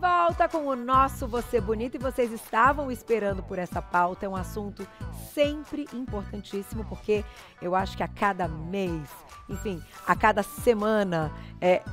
volta com o nosso Você Bonita e vocês estavam esperando por essa pauta. É um assunto sempre importantíssimo, porque eu acho que a cada mês, enfim, a cada semana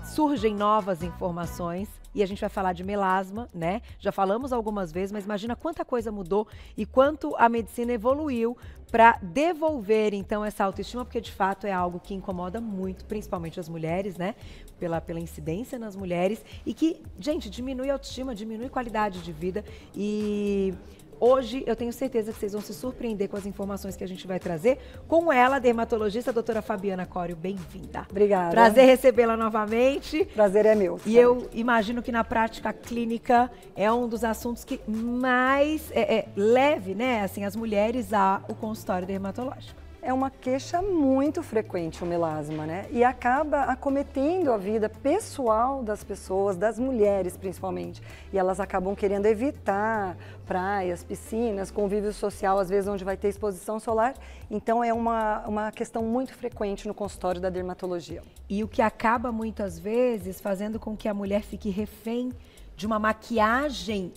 surgem novas informações. E a gente vai falar de melasma, né? Já falamos algumas vezes, mas imagina quanta coisa mudou e quanto a medicina evoluiu para devolver, então, essa autoestima, porque de fato é algo que incomoda muito, principalmente as mulheres, né? Pela incidência nas mulheres e que, gente, diminui a autoestima, diminui qualidade de vida e... Hoje, eu tenho certeza que vocês vão se surpreender com as informações que a gente vai trazer. Com ela, a dermatologista, a doutora Fabiana Cório, bem-vinda. Obrigada. Prazer recebê-la novamente. Prazer é meu. E eu imagino que na prática clínica é um dos assuntos que mais leve, né, assim, as mulheres ao consultório dermatológico. É uma queixa muito frequente o melasma, né? E acaba acometendo a vida pessoal das pessoas, das mulheres principalmente. E elas acabam querendo evitar praias, piscinas, convívio social, às vezes onde vai ter exposição solar. Então é uma questão muito frequente no consultório da dermatologia. E o que acaba muitas vezes fazendo com que a mulher fique refém de uma maquiagem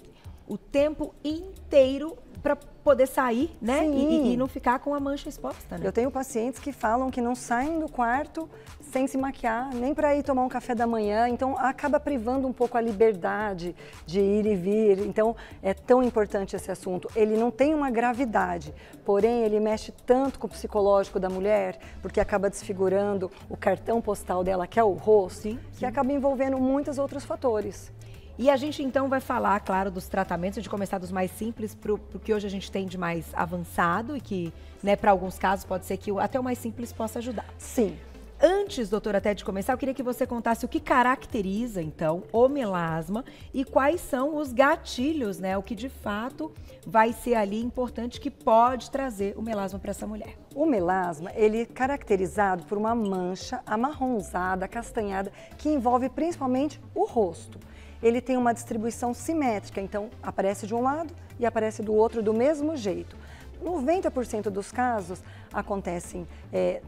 o tempo inteiro para poder sair, né? E não ficar com a mancha exposta, né? Eu tenho pacientes que falam que não saem do quarto sem se maquiar, nem para ir tomar um café da manhã, então acaba privando um pouco a liberdade de ir e vir. Então é tão importante esse assunto. Ele não tem uma gravidade, porém ele mexe tanto com o psicológico da mulher, porque acaba desfigurando o cartão postal dela, que é o rosto, que acaba envolvendo muitos outros fatores. E a gente então vai falar, claro, dos tratamentos, de começar dos mais simples para o que hoje a gente tem de mais avançado e que, né, para alguns casos pode ser que até o mais simples possa ajudar. Sim. Antes, doutora, até de começar, eu queria que você contasse o que caracteriza, então, o melasma e quais são os gatilhos, né, o que de fato vai ser ali importante que pode trazer o melasma para essa mulher. O melasma, ele é caracterizado por uma mancha amarronzada, acastanhada, que envolve principalmente o rosto. Ele tem uma distribuição simétrica, então aparece de um lado e aparece do outro do mesmo jeito. 90% dos casos acontecem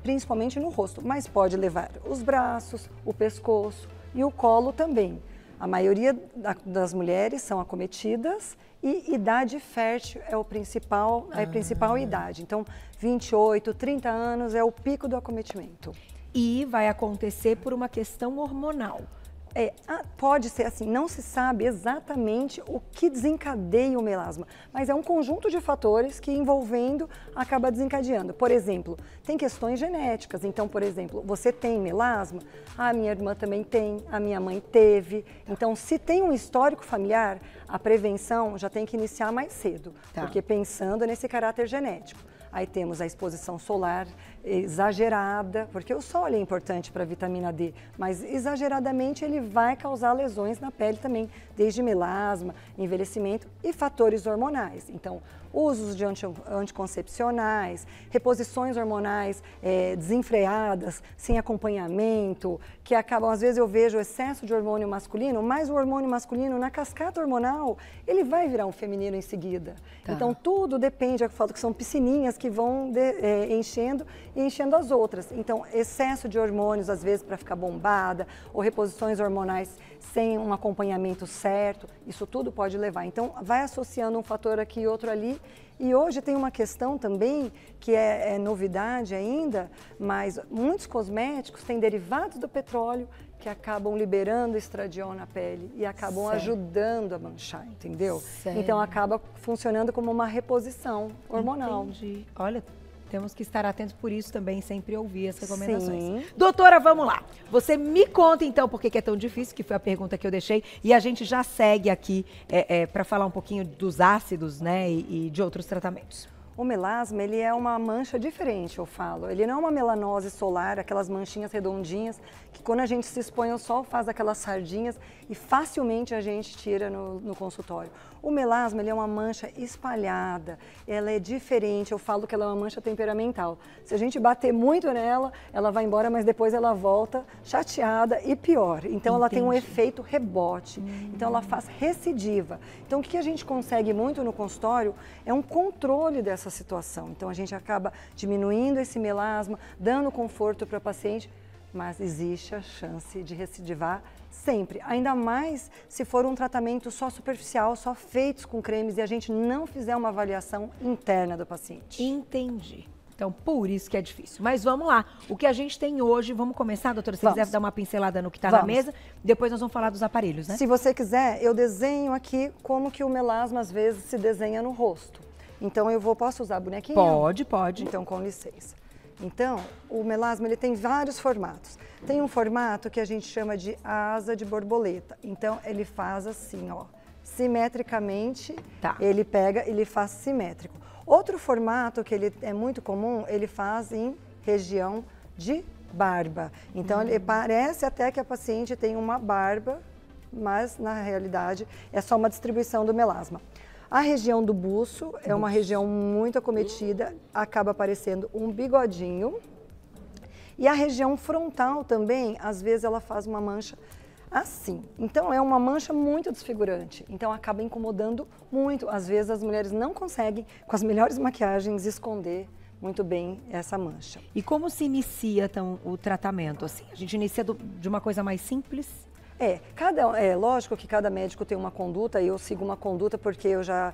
principalmente no rosto, mas pode levar os braços, o pescoço e o colo também. A maioria das mulheres são acometidas e idade fértil é a principal idade. Então, 28, 30 anos é o pico do acometimento. E vai acontecer por uma questão hormonal. Pode ser assim, não se sabe exatamente o que desencadeia o melasma, mas é um conjunto de fatores que envolvendo acaba desencadeando. Por exemplo, tem questões genéticas, então, por exemplo, você tem melasma, a minha irmã também tem, a minha mãe teve, então se tem um histórico familiar, a prevenção já tem que iniciar mais cedo, porque pensando nesse caráter genético. Aí temos a exposição solar exagerada, porque o sol é importante para a vitamina D, mas exageradamente ele vai causar lesões na pele também, desde melasma, envelhecimento e fatores hormonais. Então, usos de anticoncepcionais, reposições hormonais desenfreadas, sem acompanhamento, que acabam, às vezes eu vejo excesso de hormônio masculino, mas o hormônio masculino na cascata hormonal, ele vai virar um feminino em seguida. Então tudo depende, eu falo que são piscininhas que vão enchendo e enchendo as outras. Então excesso de hormônios, às vezes para ficar bombada, ou reposições hormonais sem um acompanhamento certo, isso tudo pode levar. Então vai associando um fator aqui e outro ali. E hoje tem uma questão também, que é novidade ainda, mas muitos cosméticos têm derivados do petróleo que acabam liberando estradiol na pele e acabam ajudando a manchar, entendeu? Então acaba funcionando como uma reposição hormonal. Entendi. Olha, temos que estar atentos por isso também, sempre ouvir as recomendações. Sim. Doutora, vamos lá. Você me conta então por que é tão difícil, que foi a pergunta que eu deixei, e a gente já segue aqui para falar um pouquinho dos ácidos, né, e de outros tratamentos. O melasma, ele é uma mancha diferente, eu falo. Ele não é uma melanose solar, aquelas manchinhas redondinhas, que quando a gente se expõe ao sol faz aquelas sardinhas e facilmente a gente tira no consultório. O melasma, ele é uma mancha espalhada, ela é diferente, eu falo que ela é uma mancha temperamental. Se a gente bater muito nela, ela vai embora, mas depois ela volta chateada e pior. Então ela tem um efeito rebote, então ela faz recidiva. Então o que a gente consegue muito no consultório é um controle dessa situação. Então a gente acaba diminuindo esse melasma, dando conforto para a paciente, mas existe a chance de recidivar sempre. Ainda mais se for um tratamento só superficial, só feitos com cremes e a gente não fizer uma avaliação interna do paciente. Entendi. Então, por isso que é difícil. Mas vamos lá. O que a gente tem hoje, vamos começar, doutora? Se você quiser dar uma pincelada no que está na mesa, depois nós vamos falar dos aparelhos, né? Se você quiser, eu desenho aqui como que o melasma às vezes se desenha no rosto. Então, posso usar a bonequinha? Pode, pode. Então, com licença. Então, o melasma ele tem vários formatos. Tem um formato que a gente chama de asa de borboleta. Então, ele faz assim, ó, simetricamente, ele pega, ele faz simétrico. Outro formato que ele é muito comum, ele faz em região de barba. Então, ele parece até que a paciente tem uma barba, mas na realidade é só uma distribuição do melasma. A região do buço é uma região muito acometida, acaba aparecendo um bigodinho. E a região frontal também, às vezes ela faz uma mancha assim. Então é uma mancha muito desfigurante, então acaba incomodando muito. Às vezes as mulheres não conseguem, com as melhores maquiagens, esconder muito bem essa mancha. E como se inicia então o tratamento? Assim, a gente inicia de uma coisa mais simples? Lógico que cada médico tem uma conduta e eu sigo uma conduta porque eu já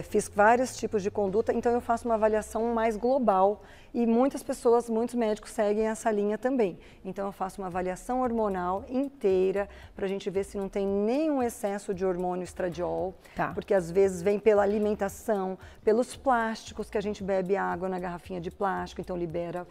fiz vários tipos de conduta, então eu faço uma avaliação mais global e muitas pessoas, muitos médicos seguem essa linha também. Então eu faço uma avaliação hormonal inteira para a gente ver se não tem nenhum excesso de hormônio estradiol, porque às vezes vem pela alimentação, pelos plásticos que a gente bebe água na garrafinha de plástico, então libera,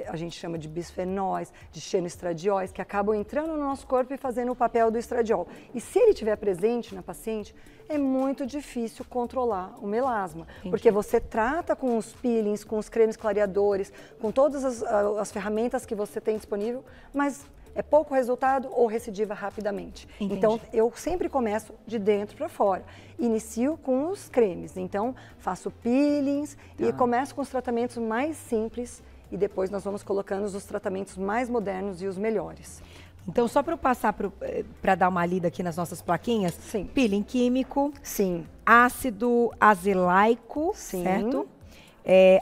a gente chama de bisfenóis, de xenoestradióis, que acabam entrando no nosso corpo e fazendo o papel do estradiol. E se ele estiver presente na paciente, é muito difícil controlar o melasma, porque você trata com os peelings, com os cremes clareadores, com todas as ferramentas que você tem disponível, mas é pouco resultado ou recidiva rapidamente. Então, eu sempre começo de dentro para fora. Inicio com os cremes, então faço peelings e começo com os tratamentos mais simples e depois nós vamos colocando os tratamentos mais modernos e os melhores. Então, só para eu passar para dar uma lida aqui nas nossas plaquinhas, peeling químico, ácido azelaico, certo?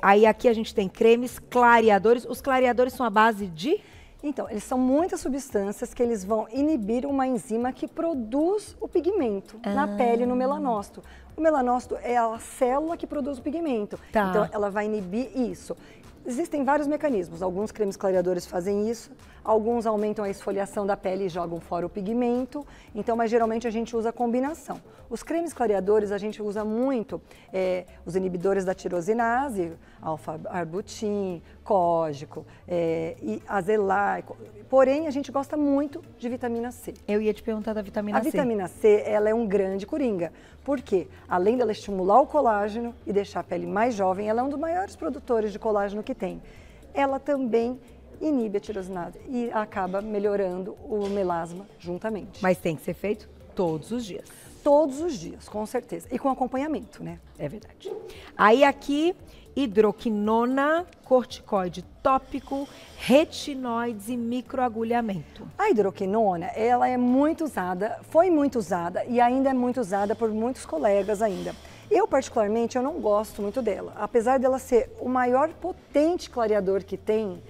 Aí aqui a gente tem cremes, clareadores. Os clareadores são a base de? Então, eles são muitas substâncias que eles vão inibir uma enzima que produz o pigmento na pele, no melanócito. O melanócito é a célula que produz o pigmento, então ela vai inibir isso. Existem vários mecanismos, alguns cremes clareadores fazem isso, alguns aumentam a esfoliação da pele e jogam fora o pigmento, então, mas geralmente a gente usa a combinação. Os cremes clareadores a gente usa muito os inibidores da tirosinase, alfa-arbutin, cógico, e azelaico, porém a gente gosta muito de vitamina C. Eu ia te perguntar da vitamina C. A vitamina C, ela é um grande coringa, porque além dela estimular o colágeno e deixar a pele mais jovem, ela é um dos maiores produtores de colágeno que tem. Ela também inibe a tirosinase e acaba melhorando o melasma juntamente. Mas tem que ser feito todos os dias. Todos os dias, com certeza. E com acompanhamento, né? É verdade. Aí aqui, hidroquinona, corticoide tópico, retinóides e microagulhamento. A hidroquinona, ela é muito usada, foi muito usada e ainda é muito usada por muitos colegas ainda. Eu, particularmente, eu não gosto muito dela. Apesar dela ser o maior potente clareador que tem,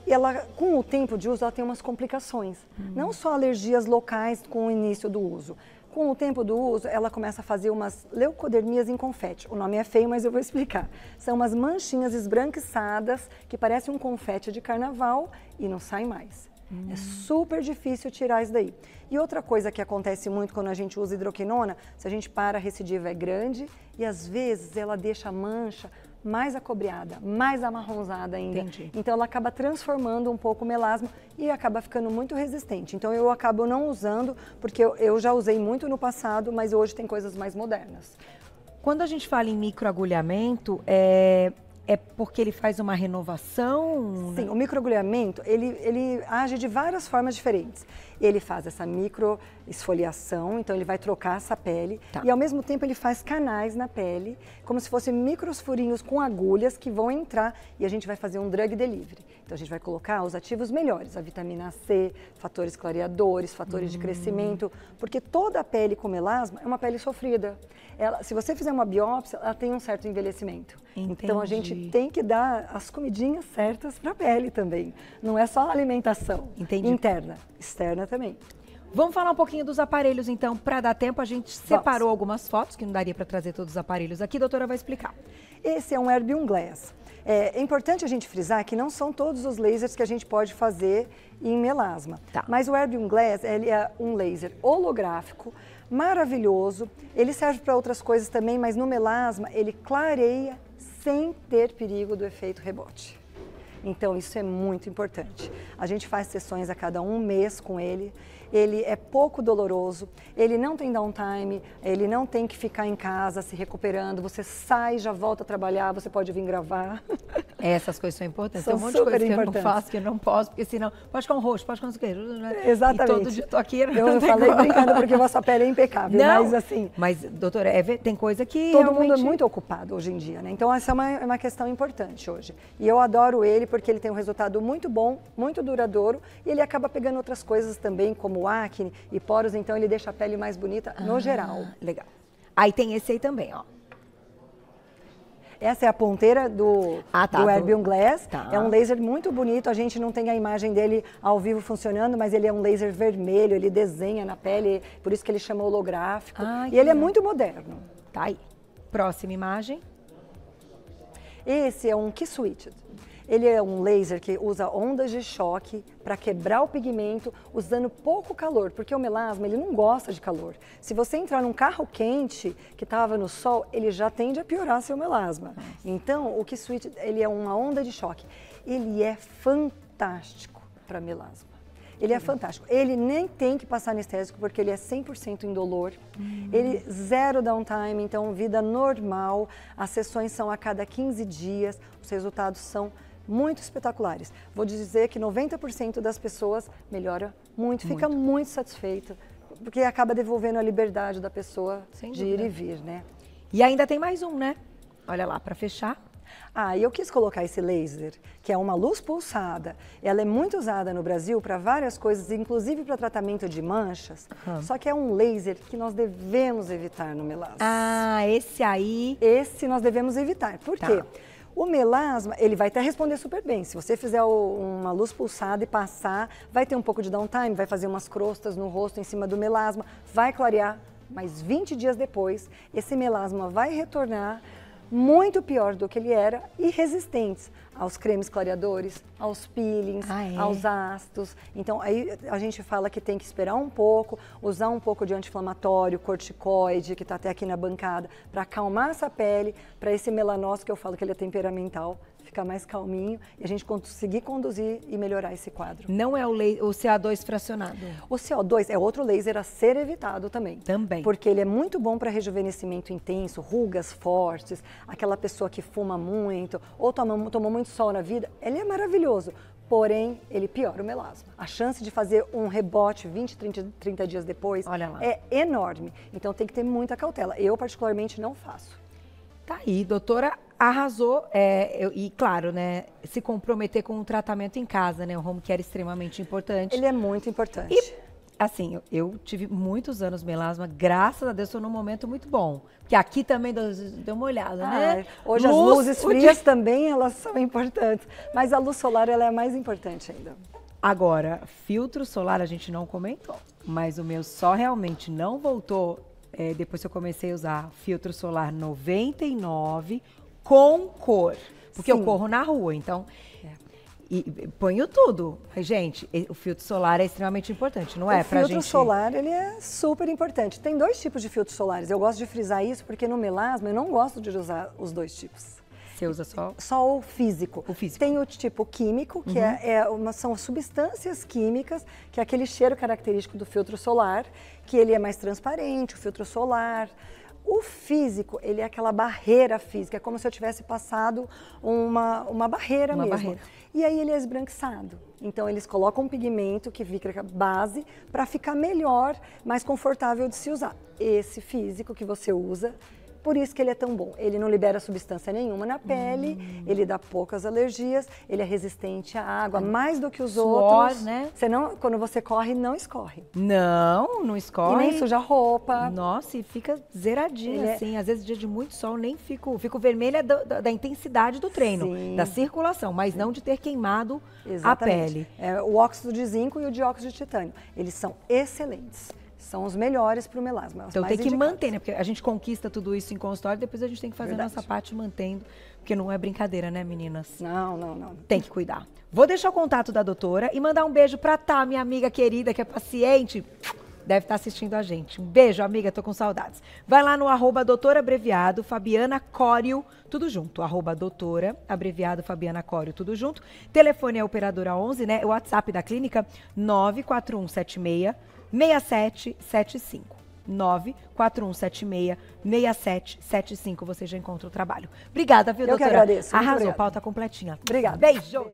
ela, com o tempo de uso, ela tem umas complicações. Não só alergias locais com o início do uso. Com o tempo do uso, ela começa a fazer umas leucodermias em confete. O nome é feio, mas eu vou explicar. São umas manchinhas esbranquiçadas que parecem um confete de carnaval e não sai mais. É super difícil tirar isso daí. E outra coisa que acontece muito quando a gente usa hidroquinona, se a gente para, a recidiva é grande e às vezes ela deixa a mancha mais acobreada, mais amarronzada ainda. Então ela acaba transformando um pouco o melasma e acaba ficando muito resistente. Então eu acabo não usando, porque eu já usei muito no passado, mas hoje tem coisas mais modernas. Quando a gente fala em microagulhamento, é porque ele faz uma renovação? Sim, o microagulhamento, ele age de várias formas diferentes. Ele faz essa micro esfoliação, então ele vai trocar essa pele Tá. e ao mesmo tempo ele faz canais na pele, como se fossem micros furinhos com agulhas que vão entrar e a gente vai fazer um drug delivery. Então a gente vai colocar os ativos melhores, a vitamina C, fatores clareadores, fatores de crescimento, porque toda a pele com melasma é uma pele sofrida. Se você fizer uma biópsia, ela tem um certo envelhecimento. Então a gente tem que dar as comidinhas certas para a pele também. Não é só alimentação interna, externa também. Vamos falar um pouquinho dos aparelhos, então, para dar tempo. A gente separou algumas fotos, que não daria para trazer todos os aparelhos aqui. A doutora vai explicar. Esse é um Erbium Glass. É importante a gente frisar que não são todos os lasers que a gente pode fazer em melasma. Tá. Mas o Erbium Glass, ele é um laser holográfico, maravilhoso. Ele serve para outras coisas também, mas no melasma ele clareia sem ter perigo do efeito rebote. Então isso é muito importante. A gente faz sessões a cada 1 mês com ele. Ele é pouco doloroso, ele não tem downtime, ele não tem que ficar em casa se recuperando, você sai, já volta a trabalhar, você pode vir gravar. Essas coisas são importantes. São tem um monte de coisa que eu não importantes. faço, que eu não posso, porque senão pode ficar um roxo, pode ficar um suqueiro. Exatamente. E todo dia eu tô aqui. Eu falei brincando porque a vossa pele é impecável, não, mas assim... Mas, doutora, tem coisa que todo realmente... mundo é muito ocupado hoje em dia, né? Então essa é uma questão importante hoje. E eu adoro ele porque ele tem um resultado muito bom, muito duradouro, e ele acaba pegando outras coisas também, como acne e poros, então ele deixa a pele mais bonita no geral. Legal. Aí tem esse aí também, ó. Essa é a ponteira do Erbium Glass. Tá. É um laser muito bonito. A gente não tem a imagem dele ao vivo funcionando, mas ele é um laser vermelho, ele desenha na pele, por isso que ele chama holográfico. E ele é muito moderno. Tá aí. Próxima imagem. Esse é um K-Switched. Ele é um laser que usa ondas de choque para quebrar o pigmento usando pouco calor, porque o melasma ele não gosta de calor. Se você entrar num carro quente que estava no sol, ele já tende a piorar seu melasma. Então, o K-Switch ele é uma onda de choque. Ele é fantástico para melasma. Ele é fantástico. Ele nem tem que passar anestésico porque ele é 100% indolor. Ele zero downtime, então vida normal. As sessões são a cada 15 dias. Os resultados são muito espetaculares. Vou dizer que 90% das pessoas melhora muito, fica muito satisfeita, porque acaba devolvendo a liberdade da pessoa de ir e vir, né? E ainda tem mais um, né? Olha lá, para fechar. E eu quis colocar esse laser, que é uma luz pulsada. Ela é muito usada no Brasil para várias coisas, inclusive para tratamento de manchas. Só que é um laser que nós devemos evitar no melasma. Esse aí... Esse nós devemos evitar. Por quê? O melasma, ele vai até responder super bem. Se você fizer uma luz pulsada e passar, vai ter um pouco de downtime, vai fazer umas crostas no rosto em cima do melasma, vai clarear, mas 20 dias depois, esse melasma vai retornar muito pior do que ele era e resistentes aos cremes clareadores, aos peelings, aos ácidos. Então, aí a gente fala que tem que esperar um pouco, usar um pouco de anti-inflamatório, corticoide, que está até aqui na bancada, para acalmar essa pele, para esse melanócito, que eu falo que ele é temperamental, ficar mais calminho e a gente conseguir conduzir e melhorar esse quadro. Não é o CO2 fracionado? O CO2 é outro laser a ser evitado também. Também. Porque ele é muito bom para rejuvenescimento intenso, rugas fortes, aquela pessoa que fuma muito ou tomou muito sol na vida, ele é maravilhoso. Porém, ele piora o melasma. A chance de fazer um rebote 20, 30 dias depois é enorme. Então tem que ter muita cautela. Eu, particularmente, não faço. Tá aí, doutora, arrasou. E claro, né, se comprometer com o tratamento em casa, né? O home care é extremamente importante. Ele é muito importante. E, assim, eu tive muitos anos melasma, graças a Deus, estou num momento muito bom. Porque aqui também deu uma olhada, né? Hoje as luzes frias também, elas são importantes. Mas a luz solar, ela é a mais importante ainda. Agora, filtro solar a gente não comentou, mas o meu só realmente não voltou depois que eu comecei a usar filtro solar 99 com cor, porque eu corro na rua, então e ponho tudo. Mas, gente, o filtro solar é extremamente importante, não é? O filtro solar, ele é super importante. Tem 2 tipos de filtros solares. Eu gosto de frisar isso porque no melasma eu não gosto de usar os 2 tipos. Você usa só? Só o físico. O físico. Tem o tipo químico, que são substâncias químicas, que é aquele cheiro característico do filtro solar, que ele é mais transparente, o filtro solar. O físico, ele é aquela barreira física, é como se eu tivesse passado uma barreira mesmo. Barreira. E aí ele é esbranquiçado. Então eles colocam um pigmento que fica base para ficar melhor, mais confortável de se usar. Esse físico que você usa, por isso que ele é tão bom. Ele não libera substância nenhuma na pele, ele dá poucas alergias, ele é resistente à água, mais do que os outros. Né? Quando você corre, não escorre. Não escorre. E nem suja a roupa. Nossa, e fica zeradinha, assim. Às vezes, dia de muito sol, nem fico vermelha da intensidade do treino, Sim. da circulação, mas não de ter queimado Exatamente. a pele. O óxido de zinco e o dióxido de titânio, eles são excelentes. São os melhores para o melasma. Então tem que manter, né? Porque a gente conquista tudo isso em consultório, depois a gente tem que fazer a nossa parte mantendo, porque não é brincadeira, né, meninas? Não. Tem que cuidar. Vou deixar o contato da doutora e mandar um beijo pra Tá, minha amiga querida, que é paciente. Deve estar assistindo a gente. Um beijo, amiga, tô com saudades. Vai lá no @doutora abreviado, Fabiana Cório, tudo junto. @doutora abreviado, Fabiana Cório, tudo junto. Telefone é operadora 11, né? O WhatsApp da clínica, 94176-6775. 94176-6775. Você já encontra o trabalho. Obrigada, viu, doutora? Eu que agradeço. Arrasou, pauta completinha. Obrigada. Beijo!